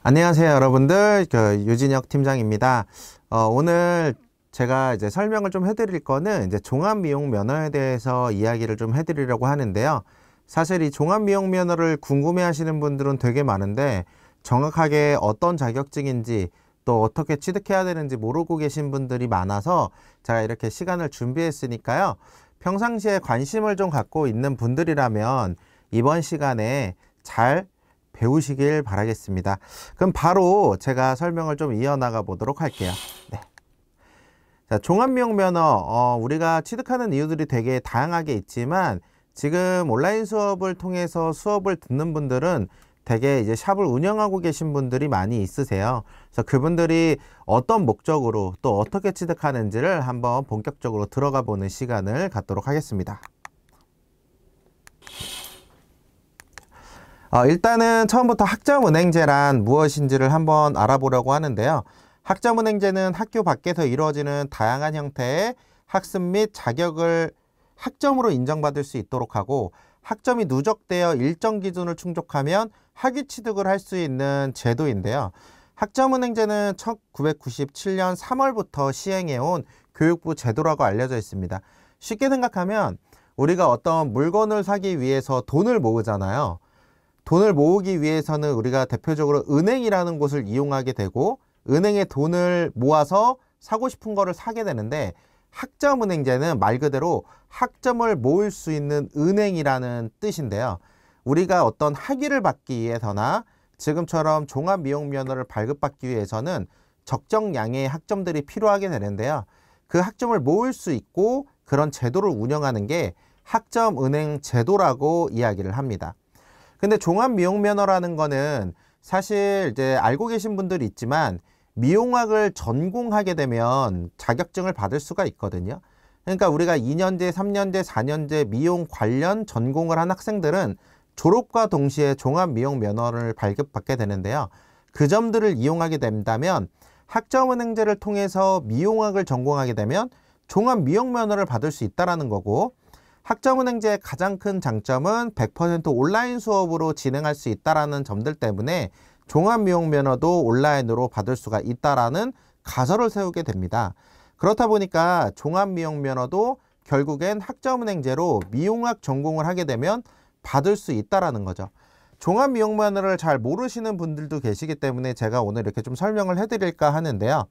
안녕하세요, 여러분들. 유진혁 팀장입니다. 오늘 제가 이제 설명을 좀 해드릴 거는 이제 종합미용 면허에 대해서 이야기를 좀 해드리려고 하는데요. 사실 이 종합미용 면허를 궁금해 하시는 분들은 되게 많은데 정확하게 어떤 자격증인지 또 어떻게 취득해야 되는지 모르고 계신 분들이 많아서 제가 이렇게 시간을 준비했으니까요. 평상시에 관심을 좀 갖고 있는 분들이라면 이번 시간에 잘 배우시길 바라겠습니다. 그럼 바로 제가 설명을 좀 이어나가 보도록 할게요. 네. 자, 종합미용 면허, 우리가 취득하는 이유들이 되게 다양하게 있지만 지금 온라인 수업을 통해서 수업을 듣는 분들은 되게 이제 샵을 운영하고 계신 분들이 많이 있으세요. 그래서 그분들이 어떤 목적으로 또 어떻게 취득하는지를 한번 본격적으로 들어가 보는 시간을 갖도록 하겠습니다. 일단은 처음부터 학점은행제란 무엇인지를 한번 알아보려고 하는데요. 학점은행제는 학교 밖에서 이루어지는 다양한 형태의 학습 및 자격을 학점으로 인정받을 수 있도록 하고 학점이 누적되어 일정 기준을 충족하면 학위 취득을 할 수 있는 제도인데요. 학점은행제는 1997년 3월부터 시행해온 교육부 제도라고 알려져 있습니다. 쉽게 생각하면 우리가 어떤 물건을 사기 위해서 돈을 모으잖아요. 돈을 모으기 위해서는 우리가 대표적으로 은행이라는 곳을 이용하게 되고 은행에 돈을 모아서 사고 싶은 거를 사게 되는데 학점은행제는 말 그대로 학점을 모을 수 있는 은행이라는 뜻인데요. 우리가 어떤 학위를 받기 위해서나 지금처럼 종합미용면허를 발급받기 위해서는 적정량의 학점들이 필요하게 되는데요. 그 학점을 모을 수 있고 그런 제도를 운영하는 게 학점은행 제도라고 이야기를 합니다. 근데 종합미용면허라는 거는 사실 이제 알고 계신 분들이 있지만 미용학을 전공하게 되면 자격증을 받을 수가 있거든요. 그러니까 우리가 2년제, 3년제, 4년제 미용 관련 전공을 한 학생들은 졸업과 동시에 종합미용면허를 발급받게 되는데요. 그 점들을 이용하게 된다면 학점은행제를 통해서 미용학을 전공하게 되면 종합미용면허를 받을 수 있다는 거고 학점은행제의 가장 큰 장점은 100% 온라인 수업으로 진행할 수 있다는 점들 때문에 종합미용면허도 온라인으로 받을 수가 있다는 가설을 세우게 됩니다. 그렇다 보니까 종합미용면허도 결국엔 학점은행제로 미용학 전공을 하게 되면 받을 수 있다는 거죠. 종합미용면허를 잘 모르시는 분들도 계시기 때문에 제가 오늘 이렇게 좀 설명을 해드릴까 하는데요.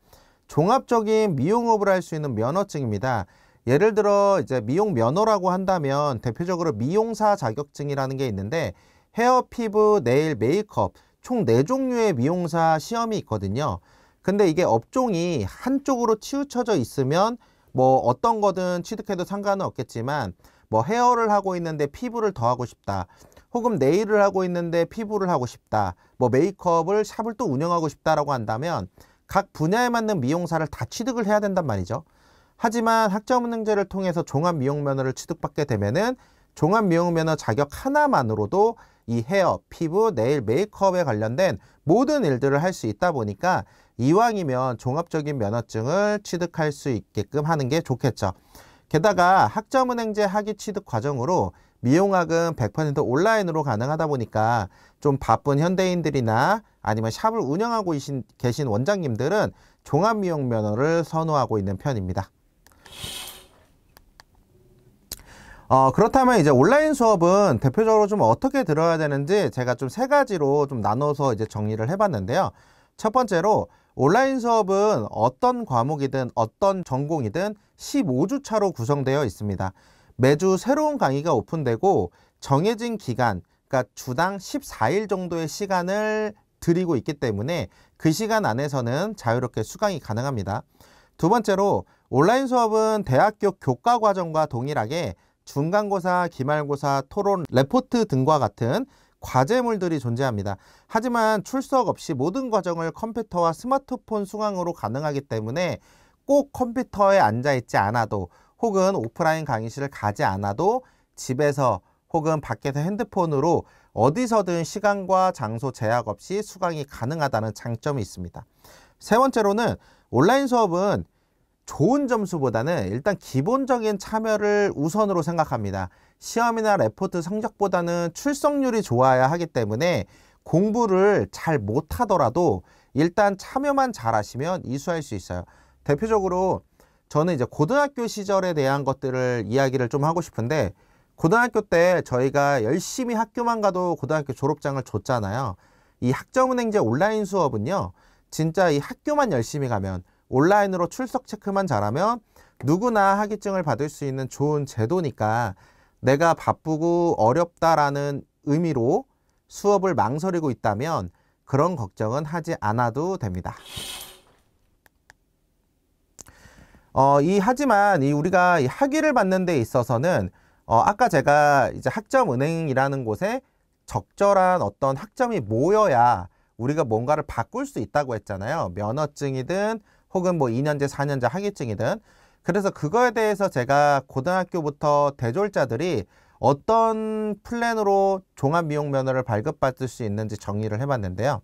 종합적인 미용업을 할 수 있는 면허증입니다. 예를 들어 이제 미용 면허라고 한다면 대표적으로 미용사 자격증이라는 게 있는데 헤어, 피부, 네일, 메이크업 총 4종류의 미용사 시험이 있거든요. 근데 이게 업종이 한쪽으로 치우쳐져 있으면 뭐 어떤 거든 취득해도 상관은 없겠지만 뭐 헤어를 하고 있는데 피부를 더 하고 싶다. 혹은 네일을 하고 있는데 피부를 하고 싶다. 뭐 메이크업을 샵을 또 운영하고 싶다라고 한다면 각 분야에 맞는 미용사를 다 취득을 해야 된단 말이죠. 하지만 학점은행제를 통해서 종합미용면허를 취득받게 되면은 종합미용면허 자격 하나만으로도 이 헤어, 피부, 네일, 메이크업에 관련된 모든 일들을 할 수 있다 보니까 이왕이면 종합적인 면허증을 취득할 수 있게끔 하는 게 좋겠죠. 게다가 학점은행제 학위 취득 과정으로 미용학은 100% 온라인으로 가능하다 보니까 좀 바쁜 현대인들이나 아니면 샵을 운영하고 계신 원장님들은 종합미용면허를 선호하고 있는 편입니다. 그렇다면 이제 온라인 수업은 대표적으로 좀 어떻게 들어야 되는지 제가 좀 3가지로 좀 나눠서 이제 정리를 해봤는데요. 첫 번째로 온라인 수업은 어떤 과목이든 어떤 전공이든 15주 차로 구성되어 있습니다. 매주 새로운 강의가 오픈되고 정해진 기간, 그러니까 주당 14일 정도의 시간을 드리고 있기 때문에 그 시간 안에서는 자유롭게 수강이 가능합니다. 두 번째로 온라인 수업은 대학교 교과 과정과 동일하게 중간고사, 기말고사, 토론, 레포트 등과 같은 과제물들이 존재합니다. 하지만 출석 없이 모든 과정을 컴퓨터와 스마트폰 수강으로 가능하기 때문에 꼭 컴퓨터에 앉아있지 않아도 혹은 오프라인 강의실을 가지 않아도 집에서 혹은 밖에서 핸드폰으로 어디서든 시간과 장소 제약 없이 수강이 가능하다는 장점이 있습니다. 세 번째로는 온라인 수업은 좋은 점수보다는 일단 기본적인 참여를 우선으로 생각합니다. 시험이나 레포트 성적보다는 출석률이 좋아야 하기 때문에 공부를 잘 못하더라도 일단 참여만 잘 하시면 이수할 수 있어요. 대표적으로 저는 이제 고등학교 시절에 대한 것들을 이야기를 좀 하고 싶은데, 고등학교 때 저희가 열심히 학교만 가도 고등학교 졸업장을 줬잖아요. 이 학점은행제 온라인 수업은요, 진짜 이 학교만 열심히 가면, 온라인으로 출석 체크만 잘하면 누구나 학위증을 받을 수 있는 좋은 제도니까, 내가 바쁘고 어렵다라는 의미로 수업을 망설이고 있다면 그런 걱정은 하지 않아도 됩니다. 하지만 우리가 이 학위를 받는 데 있어서는 아까 제가 이제 학점은행이라는 곳에 적절한 어떤 학점이 모여야 우리가 뭔가를 바꿀 수 있다고 했잖아요. 면허증이든 혹은 뭐 2년제, 4년제 학위증이든. 그래서 그거에 대해서 제가 고등학교부터 대졸자들이 어떤 플랜으로 종합미용면허를 발급받을 수 있는지 정리를 해봤는데요.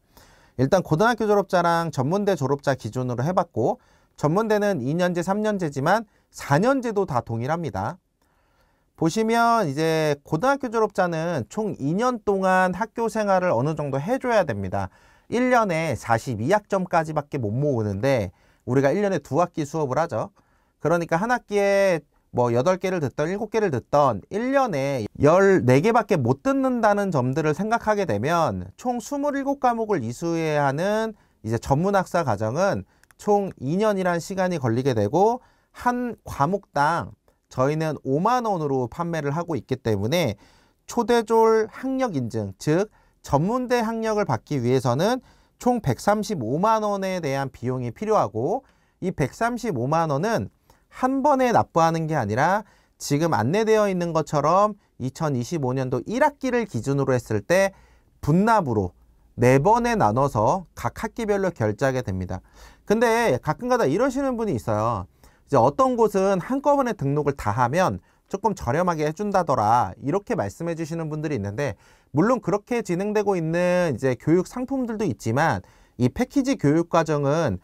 일단 고등학교 졸업자랑 전문대 졸업자 기준으로 해봤고, 전문대는 2년제, 3년제지만 4년제도 다 동일합니다. 보시면 이제 고등학교 졸업자는 총 2년 동안 학교 생활을 어느 정도 해줘야 됩니다. 1년에 42학점까지밖에 못 모으는데 우리가 1년에 2학기 수업을 하죠. 그러니까 한 학기에 뭐 8개를 듣던 7개를 듣던 1년에 14개밖에 못 듣는다는 점들을 생각하게 되면 총 27과목을 이수해야 하는 이제 전문학사 과정은 총 2년이란 시간이 걸리게 되고, 한 과목당 저희는 5만 원으로 판매를 하고 있기 때문에 초대졸 학력 인증, 즉 전문대 학력을 받기 위해서는 총 135만 원에 대한 비용이 필요하고, 이 135만 원은 한 번에 납부하는 게 아니라 지금 안내되어 있는 것처럼 2025년도 1학기를 기준으로 했을 때 분납으로 4번에 나눠서 각 학기별로 결제하게 됩니다. 근데 가끔가다 이러시는 분이 있어요. 이제 어떤 곳은 한꺼번에 등록을 다 하면 조금 저렴하게 해준다더라, 이렇게 말씀해 주시는 분들이 있는데, 물론 그렇게 진행되고 있는 이제 교육 상품들도 있지만 이 패키지 교육 과정은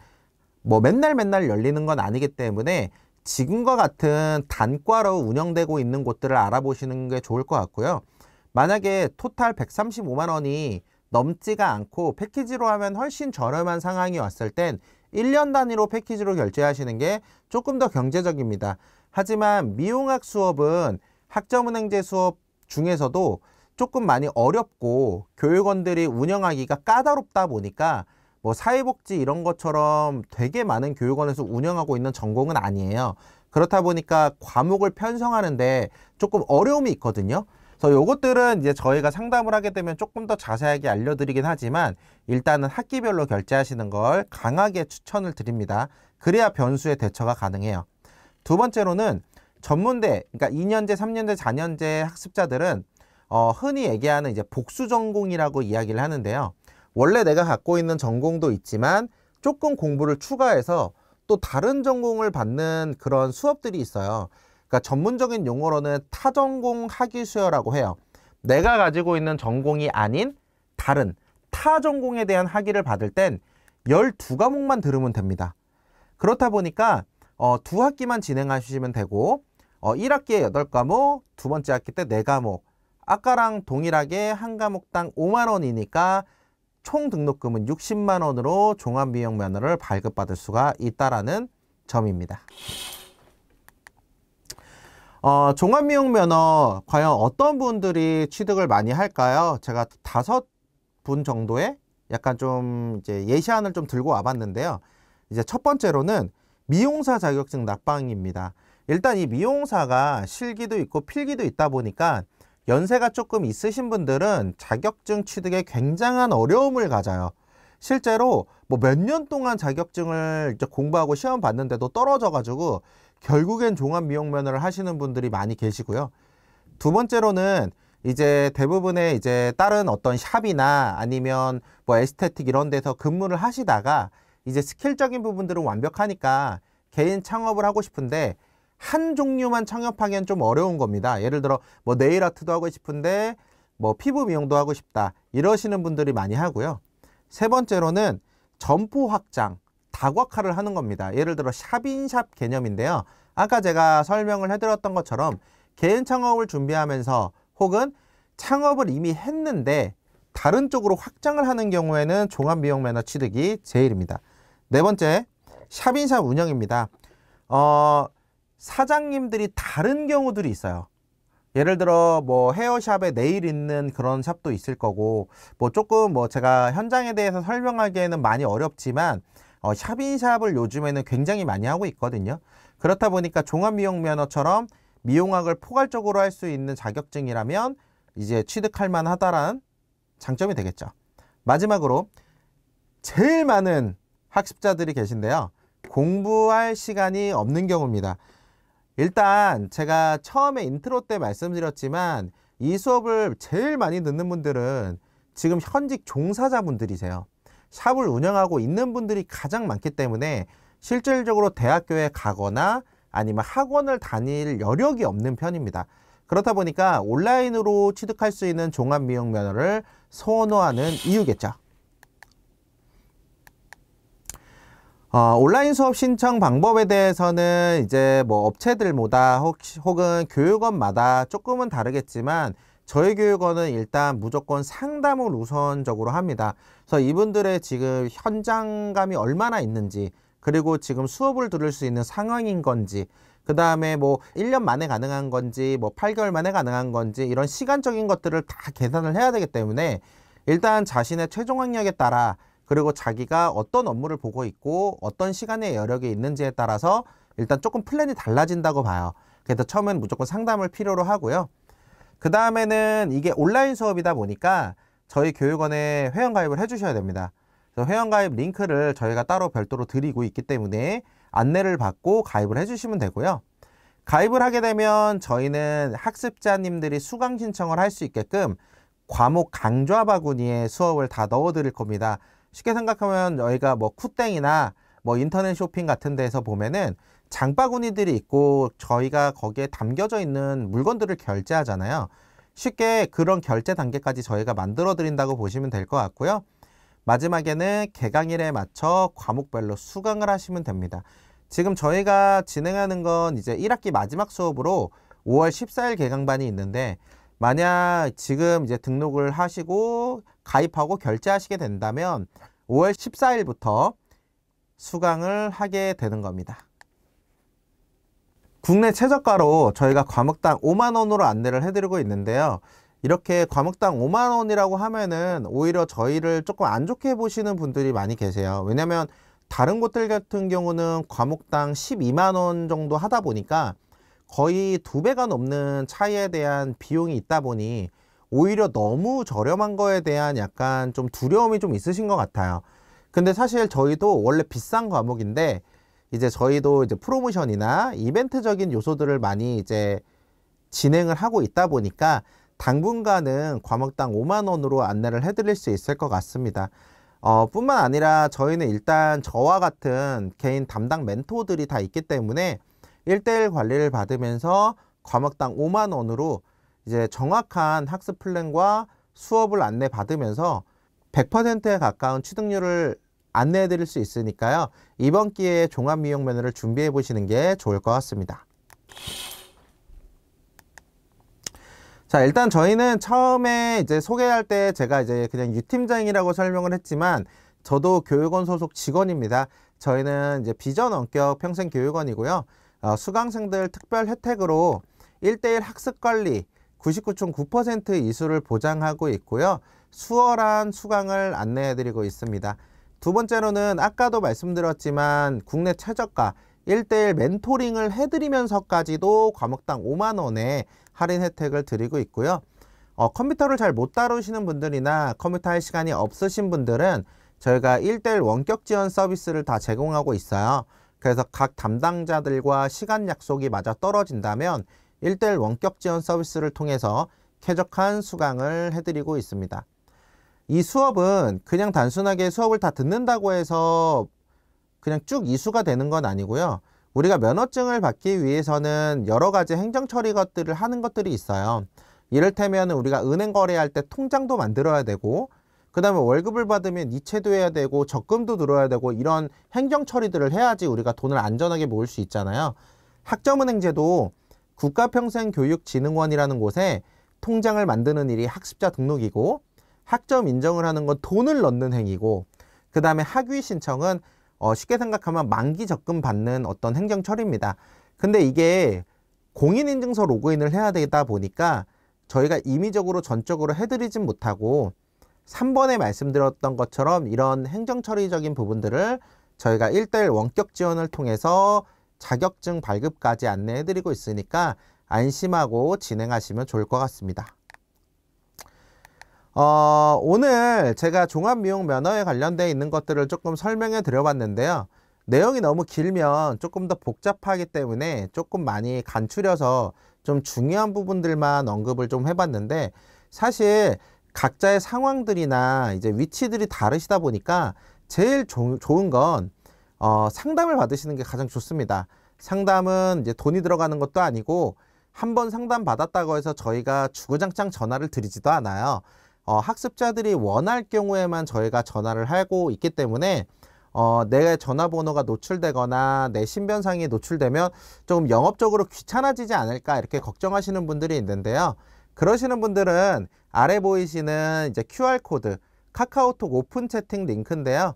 뭐 맨날 열리는 건 아니기 때문에 지금과 같은 단과로 운영되고 있는 곳들을 알아보시는 게 좋을 것 같고요. 만약에 토탈 135만 원이 넘지가 않고 패키지로 하면 훨씬 저렴한 상황이 왔을 땐 1년 단위로 패키지로 결제하시는 게 조금 더 경제적입니다. 하지만 미용학 수업은 학점은행제 수업 중에서도 조금 많이 어렵고 교육원들이 운영하기가 까다롭다 보니까 뭐 사회복지 이런 것처럼 되게 많은 교육원에서 운영하고 있는 전공은 아니에요. 그렇다 보니까 과목을 편성하는데 조금 어려움이 있거든요. 그래서 요것들은 이제 저희가 상담을 하게 되면 조금 더 자세하게 알려드리긴 하지만 일단은 학기별로 결제하시는 걸 강하게 추천을 드립니다. 그래야 변수의 대처가 가능해요. 두 번째로는 전문대, 그러니까 2년제, 3년제, 4년제 학습자들은 흔히 얘기하는 이제 복수 전공이라고 이야기를 하는데요. 원래 내가 갖고 있는 전공도 있지만 조금 공부를 추가해서 또 다른 전공을 받는 그런 수업들이 있어요. 그러니까 전문적인 용어로는 타전공 학위수여라고 해요. 내가 가지고 있는 전공이 아닌 다른 타전공에 대한 학위를 받을 땐 12과목만 들으면 됩니다. 그렇다 보니까 2학기만 진행하시면 되고 1학기에 8과목, 두 번째 학기 때 4과목, 아까랑 동일하게 한 과목당 5만 원이니까 총 등록금은 60만 원으로 종합미용면허를 발급받을 수가 있다라는 점입니다. 종합미용면허 과연 어떤 분들이 취득을 많이 할까요? 제가 5분 정도의 약간 좀 이제 예시안을 좀 들고 와봤는데요. 이제 첫 번째로는 미용사 자격증 납방입니다. 일단 이 미용사가 실기도 있고 필기도 있다 보니까 연세가 조금 있으신 분들은 자격증 취득에 굉장한 어려움을 가져요. 실제로 뭐 몇 년 동안 자격증을 이제 공부하고 시험 봤는데도 떨어져가지고 결국엔 종합미용면허를 하시는 분들이 많이 계시고요. 두 번째로는 이제 대부분의 이제 다른 어떤 샵이나 아니면 뭐 에스테틱 이런 데서 근무를 하시다가 이제 스킬적인 부분들은 완벽하니까 개인 창업을 하고 싶은데 한 종류만 창업하기엔 좀 어려운 겁니다. 예를 들어 뭐 네일 아트도 하고 싶은데 뭐 피부 미용도 하고 싶다, 이러시는 분들이 많이 하고요. 세 번째로는 점포 확장, 다각화를 하는 겁니다. 예를 들어 샵인샵 개념인데요. 아까 제가 설명을 해드렸던 것처럼 개인 창업을 준비하면서 혹은 창업을 이미 했는데 다른 쪽으로 확장을 하는 경우에는 종합미용매너 취득이 제일입니다. 네 번째, 샵인샵 운영입니다. 사장님들이 다른 경우들이 있어요. 예를 들어 뭐 헤어샵에 네일 있는 그런 샵도 있을 거고, 뭐 조금 뭐 제가 현장에 대해서 설명하기에는 많이 어렵지만 샵인샵을 요즘에는 굉장히 많이 하고 있거든요. 그렇다 보니까 종합미용면허처럼 미용학을 포괄적으로 할 수 있는 자격증이라면 이제 취득할 만하다라는 장점이 되겠죠. 마지막으로 제일 많은 학습자들이 계신데요. 공부할 시간이 없는 경우입니다. 일단 제가 처음에 인트로 때 말씀드렸지만 이 수업을 제일 많이 듣는 분들은 지금 현직 종사자분들이세요. 샵을 운영하고 있는 분들이 가장 많기 때문에 실질적으로 대학교에 가거나 아니면 학원을 다닐 여력이 없는 편입니다. 그렇다 보니까 온라인으로 취득할 수 있는 종합미용면허를 선호하는 이유겠죠. 온라인 수업 신청 방법에 대해서는 이제 뭐 업체들마다 혹은 교육원마다 조금은 다르겠지만 저희 교육원은 일단 무조건 상담을 우선적으로 합니다. 그래서 이분들의 지금 현장감이 얼마나 있는지, 그리고 지금 수업을 들을 수 있는 상황인 건지, 그 다음에 뭐 1년 만에 가능한 건지 뭐 8개월 만에 가능한 건지 이런 시간적인 것들을 다 계산을 해야 되기 때문에 일단 자신의 최종 학력에 따라, 그리고 자기가 어떤 업무를 보고 있고 어떤 시간의 여력이 있는지에 따라서 일단 조금 플랜이 달라진다고 봐요. 그래서 처음엔 무조건 상담을 필요로 하고요. 그 다음에는 이게 온라인 수업이다 보니까 저희 교육원에 회원가입을 해주셔야 됩니다. 그래서 회원가입 링크를 저희가 따로 별도로 드리고 있기 때문에 안내를 받고 가입을 해주시면 되고요. 가입을 하게 되면 저희는 학습자님들이 수강 신청을 할 수 있게끔 과목 강좌 바구니에 수업을 다 넣어 드릴 겁니다. 쉽게 생각하면 저희가 뭐 쿠땡이나 뭐 인터넷 쇼핑 같은 데서 보면은 장바구니들이 있고 저희가 거기에 담겨져 있는 물건들을 결제하잖아요. 쉽게 그런 결제 단계까지 저희가 만들어 드린다고 보시면 될 것 같고요. 마지막에는 개강일에 맞춰 과목별로 수강을 하시면 됩니다. 지금 저희가 진행하는 건 이제 1학기 마지막 수업으로 5월 14일 개강반이 있는데, 만약 지금 이제 등록을 하시고 가입하고 결제하시게 된다면 5월 14일부터 수강을 하게 되는 겁니다. 국내 최저가로 저희가 과목당 5만 원으로 안내를 해드리고 있는데요. 이렇게 과목당 5만 원이라고 하면은 오히려 저희를 조금 안 좋게 보시는 분들이 많이 계세요. 왜냐면 다른 곳들 같은 경우는 과목당 12만 원 정도 하다 보니까 거의 2배가 넘는 차이에 대한 비용이 있다 보니 오히려 너무 저렴한 거에 대한 약간 좀 두려움이 좀 있으신 것 같아요. 근데 사실 저희도 원래 비싼 과목인데 이제 저희도 이제 프로모션이나 이벤트적인 요소들을 많이 이제 진행을 하고 있다 보니까 당분간은 과목당 5만 원으로 안내를 해드릴 수 있을 것 같습니다. 뿐만 아니라 저희는 일단 저와 같은 개인 담당 멘토들이 다 있기 때문에 1대1 관리를 받으면서 과목당 5만 원으로 이제 정확한 학습 플랜과 수업을 안내 받으면서 100%에 가까운 취득률을 안내해 드릴 수 있으니까요. 이번 기회에 종합미용면허를 준비해 보시는 게 좋을 것 같습니다. 자, 일단 저희는 처음에 이제 소개할 때 제가 이제 그냥 유팀장이라고 설명을 했지만 저도 교육원 소속 직원입니다. 저희는 이제 비전 원격 평생교육원이고요. 수강생들 특별 혜택으로 1대1 학습관리 99.9% 이수를 보장하고 있고요. 수월한 수강을 안내해드리고 있습니다. 두 번째로는 아까도 말씀드렸지만 국내 최저가 1대1 멘토링을 해드리면서까지도 과목당 5만 원의 할인 혜택을 드리고 있고요. 컴퓨터를 잘 못 다루시는 분들이나 컴퓨터 할 시간이 없으신 분들은 저희가 1대1 원격 지원 서비스를 다 제공하고 있어요. 그래서 각 담당자들과 시간 약속이 맞아 떨어진다면 1대1 원격 지원 서비스를 통해서 쾌적한 수강을 해드리고 있습니다. 이 수업은 그냥 단순하게 수업을 다 듣는다고 해서 그냥 쭉 이수가 되는 건 아니고요. 우리가 면허증을 받기 위해서는 여러 가지 행정 처리 것들을 하는 것들이 있어요. 이를테면 우리가 은행 거래할 때 통장도 만들어야 되고, 그 다음에 월급을 받으면 이체도 해야 되고 적금도 들어야 되고 이런 행정 처리들을 해야지 우리가 돈을 안전하게 모을 수 있잖아요. 학점은행제도 국가평생교육진흥원이라는 곳에 통장을 만드는 일이 학습자 등록이고, 학점 인정을 하는 건 돈을 넣는 행위고, 그 다음에 학위 신청은 쉽게 생각하면 만기 적금 받는 어떤 행정 처리입니다. 근데 이게 공인인증서 로그인을 해야 되다 보니까 저희가 임의적으로 전적으로 해드리진 못하고 3번에 말씀드렸던 것처럼 이런 행정처리적인 부분들을 저희가 1:1 원격 지원을 통해서 자격증 발급까지 안내해드리고 있으니까 안심하고 진행하시면 좋을 것 같습니다. 오늘 제가 종합미용면허에 관련되어 있는 것들을 조금 설명해 드려봤는데요. 내용이 너무 길면 조금 더 복잡하기 때문에 조금 많이 간추려서 좀 중요한 부분들만 언급을 좀 해봤는데, 사실 각자의 상황들이나 이제 위치들이 다르시다 보니까 제일 좋은 건 상담을 받으시는 게 가장 좋습니다. 상담은 이제 돈이 들어가는 것도 아니고 한번 상담 받았다고 해서 저희가 주구장창 전화를 드리지도 않아요. 학습자들이 원할 경우에만 저희가 전화를 하고 있기 때문에 내 전화번호가 노출되거나 내 신변상이 노출되면 조금 영업적으로 귀찮아지지 않을까 이렇게 걱정하시는 분들이 있는데요. 그러시는 분들은 아래 보이시는 이제 QR코드 카카오톡 오픈 채팅 링크인데요.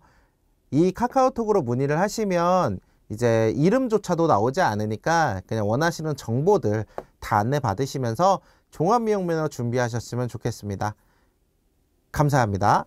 이 카카오톡으로 문의를 하시면 이제 이름조차도 나오지 않으니까 그냥 원하시는 정보들 다 안내 받으시면서 종합미용면허 준비하셨으면 좋겠습니다. 감사합니다.